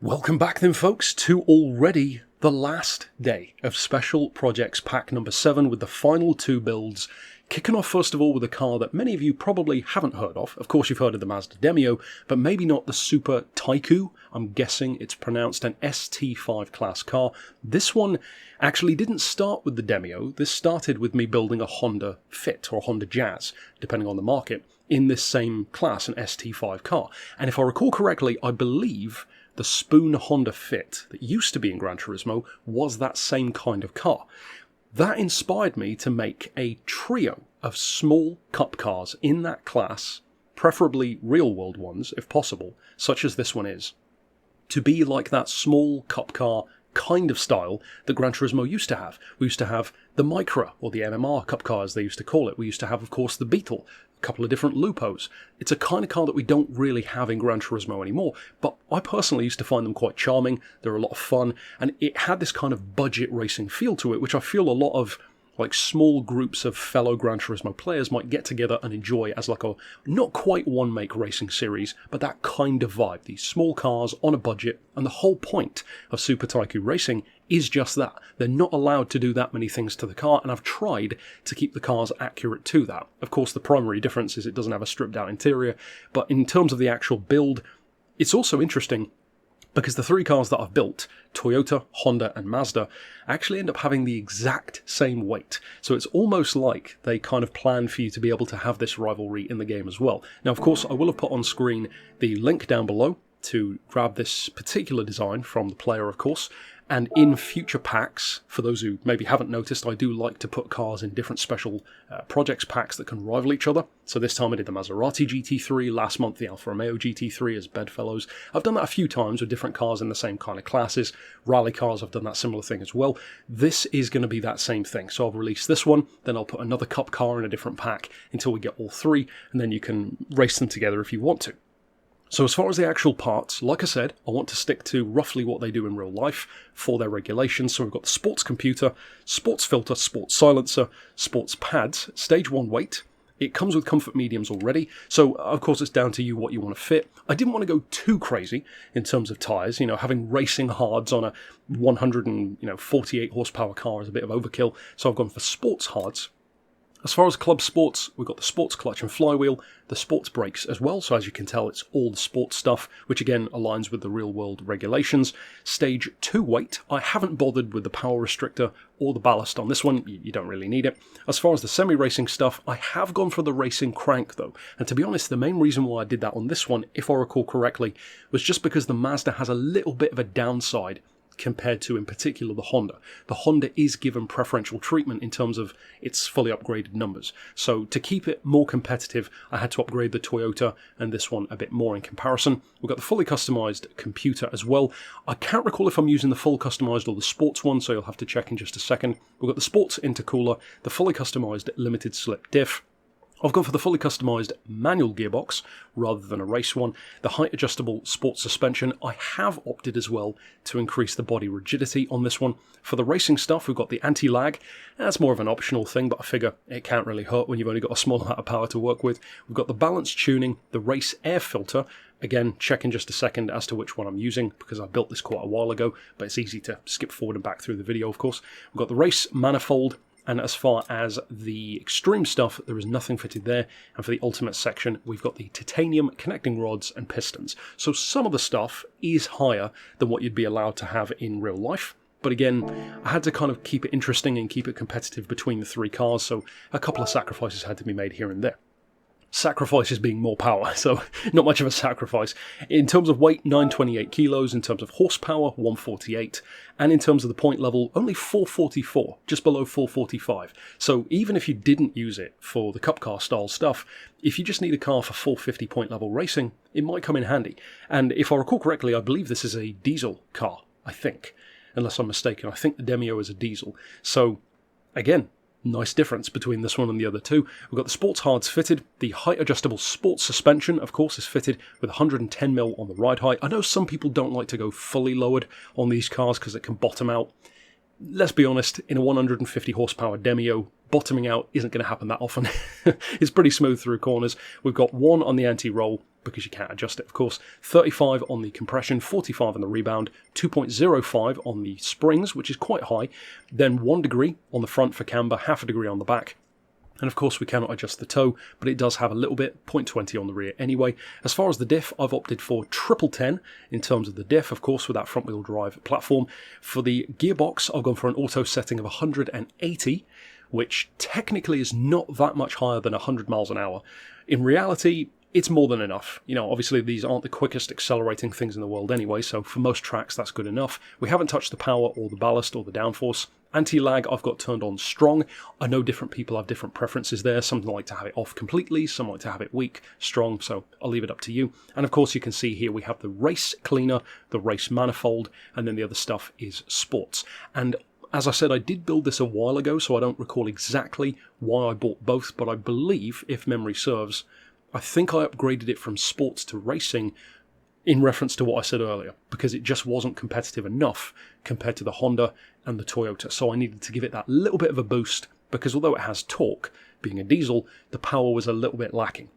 Welcome back then folks to already the last day of Special Projects Pack number 7 with the final two builds. Kicking off first of all with a car that many of you probably haven't heard of. Of course you've heard of the Mazda Demio, but maybe not the Super Taikyu. I'm guessing it's pronounced an ST5 class car. This one actually didn't start with the Demio. This started with me building a Honda Fit or Honda Jazz, depending on the market, in this same class, an ST5 car. And if I recall correctly, I believe the Spoon Honda Fit that used to be in Gran Turismo was that same kind of car. That inspired me to make a trio of small cup cars in that class, preferably real-world ones if possible, such as this one is, to be like that small cup car kind of style that Gran Turismo used to have. We used to have the Micra, or the MMR cup car as they used to call it. We used to have, of course, the Beetle, a couple of different Lupos. It's a kind of car that we don't really have in Gran Turismo anymore, but I personally used to find them quite charming. They're a lot of fun, and it had this kind of budget racing feel to it, which I feel a lot of like small groups of fellow Gran Turismo players might get together and enjoy as like a not quite one-make racing series, but that kind of vibe. These small cars on a budget, and the whole point of Super Taikyu Racing is just that. They're not allowed to do that many things to the car, and I've tried to keep the cars accurate to that. Of course, the primary difference is it doesn't have a stripped-out interior, but in terms of the actual build, it's also interesting because the three cars that I've built, Toyota, Honda and Mazda, actually end up having the exact same weight. So it's almost like they kind of plan for you to be able to have this rivalry in the game as well. Now, of course, I will have put on screen the link down below to grab this particular design from the player, of course. And in future packs, for those who maybe haven't noticed, I do like to put cars in different special projects packs that can rival each other. So this time I did the Maserati GT3, last month the Alfa Romeo GT3 as bedfellows. I've done that a few times with different cars in the same kind of classes. Rally cars, I've done that similar thing as well. This is going to be that same thing. So I'll release this one, then I'll put another cup car in a different pack until we get all three, and then you can race them together if you want to. So as far as the actual parts, like I said, I want to stick to roughly what they do in real life for their regulations. So we've got the sports computer, sports filter, sports silencer, sports pads, stage 1 weight. It comes with comfort mediums already, so of course it's down to you what you want to fit. I didn't want to go too crazy in terms of tyres. You know, having racing hards on a 148 horsepower car is a bit of overkill, so I've gone for sports hards. As far as club sports, we've got the sports clutch and flywheel, the sports brakes as well, so as you can tell it's all the sports stuff, which again aligns with the real world regulations. Stage 2 weight, I haven't bothered with the power restrictor or the ballast on this one, you don't really need it. As far as the semi-racing stuff, I have gone for the racing crank though, and to be honest the main reason why I did that on this one, if I recall correctly, was just because the Mazda has a little bit of a downside compared to, in particular, the Honda. The Honda is given preferential treatment in terms of its fully upgraded numbers. So to keep it more competitive, I had to upgrade the Toyota and this one a bit more in comparison. We've got the fully customized computer as well. I can't recall if I'm using the full customized or the sports one, so you'll have to check in just a second. We've got the sports intercooler, the fully customized limited slip diff. I've gone for the fully customised manual gearbox rather than a race one. The height adjustable sports suspension. I have opted as well to increase the body rigidity on this one. For the racing stuff, we've got the anti-lag. That's more of an optional thing, but I figure it can't really hurt when you've only got a small amount of power to work with. We've got the balance tuning, the race air filter. Again, check in just a second as to which one I'm using because I built this quite a while ago, but it's easy to skip forward and back through the video, of course. We've got the race manifold. And as far as the extreme stuff, there is nothing fitted there. And for the ultimate section, we've got the titanium connecting rods and pistons. So some of the stuff is higher than what you'd be allowed to have in real life. But again, I had to kind of keep it interesting and keep it competitive between the three cars. So a couple of sacrifices had to be made here and there. Sacrifices being more power, so not much of a sacrifice. In terms of weight, 928 kilos. In terms of horsepower, 148. And in terms of the point level, only 444, just below 445. So even if you didn't use it for the cup car style stuff, if you just need a car for 450 point level racing, it might come in handy. And if I recall correctly, I believe this is a diesel car, I think. Unless I'm mistaken, I think the Demio is a diesel. So, again, nice difference between this one and the other two. We've got the sports hards fitted. The height adjustable sports suspension, of course, is fitted with 110mm on the ride height. I know some people don't like to go fully lowered on these cars because it can bottom out. Let's be honest, in a 150 horsepower Demio, bottoming out isn't going to happen that often. It's pretty smooth through corners. We've got one on the anti-roll, because you can't adjust it, of course. 35 on the compression, 45 on the rebound, 2.05 on the springs, which is quite high, then 1 degree on the front for camber, half a degree on the back. And of course we cannot adjust the toe, but it does have a little bit, 0.20 on the rear anyway. As far as the diff, I've opted for 1010 in terms of the diff, of course, with that front wheel drive platform. For the gearbox, I've gone for an auto setting of 180, which technically is not that much higher than 100 miles an hour. In reality, it's more than enough. You know, obviously these aren't the quickest accelerating things in the world anyway, so for most tracks that's good enough. We haven't touched the power or the ballast or the downforce. Anti-lag I've got turned on strong. I know different people have different preferences there. Some like to have it off completely, some like to have it weak, strong, so I'll leave it up to you. And of course you can see here we have the race cleaner, the race manifold, and then the other stuff is sports. And as I said, I did build this a while ago, so I don't recall exactly why I bought both, but I believe, if memory serves, I think I upgraded it from sports to racing in reference to what I said earlier, because it just wasn't competitive enough compared to the Honda and the Toyota. So I needed to give it that little bit of a boost, because although it has torque, being a diesel, the power was a little bit lacking.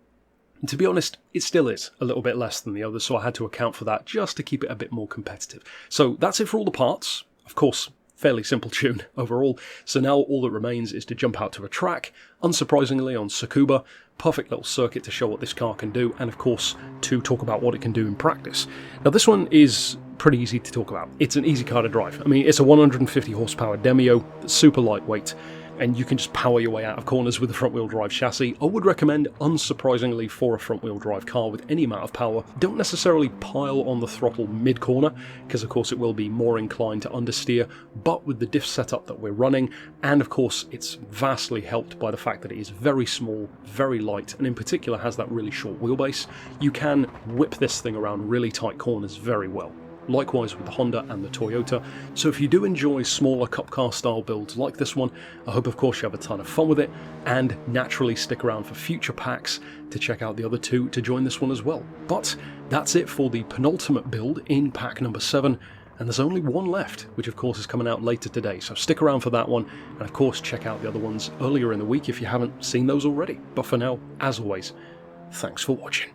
And to be honest, it still is a little bit less than the others, so I had to account for that just to keep it a bit more competitive. So that's it for all the parts. Of course, fairly simple tune overall. So now all that remains is to jump out to a track, unsurprisingly on Tsukuba, perfect little circuit to show what this car can do, and of course to talk about what it can do in practice. Now this one is pretty easy to talk about. It's an easy car to drive. I mean, it's a 150 horsepower Demio, super lightweight, and you can just power your way out of corners with the front wheel drive chassis. I would recommend, unsurprisingly, for a front wheel drive car with any amount of power, don't necessarily pile on the throttle mid corner, because of course it will be more inclined to understeer, but with the diff setup that we're running, and of course it's vastly helped by the fact that it is very small, very light, and in particular has that really short wheelbase, you can whip this thing around really tight corners very well. Likewise with the Honda and the Toyota. So if you do enjoy smaller cup car style builds like this one, I hope of course you have a ton of fun with it, and naturally stick around for future packs to check out the other two to join this one as well. But that's it for the penultimate build in pack number 7, and there's only one left, which of course is coming out later today, so stick around for that one, and of course check out the other ones earlier in the week if you haven't seen those already. But for now, as always, thanks for watching.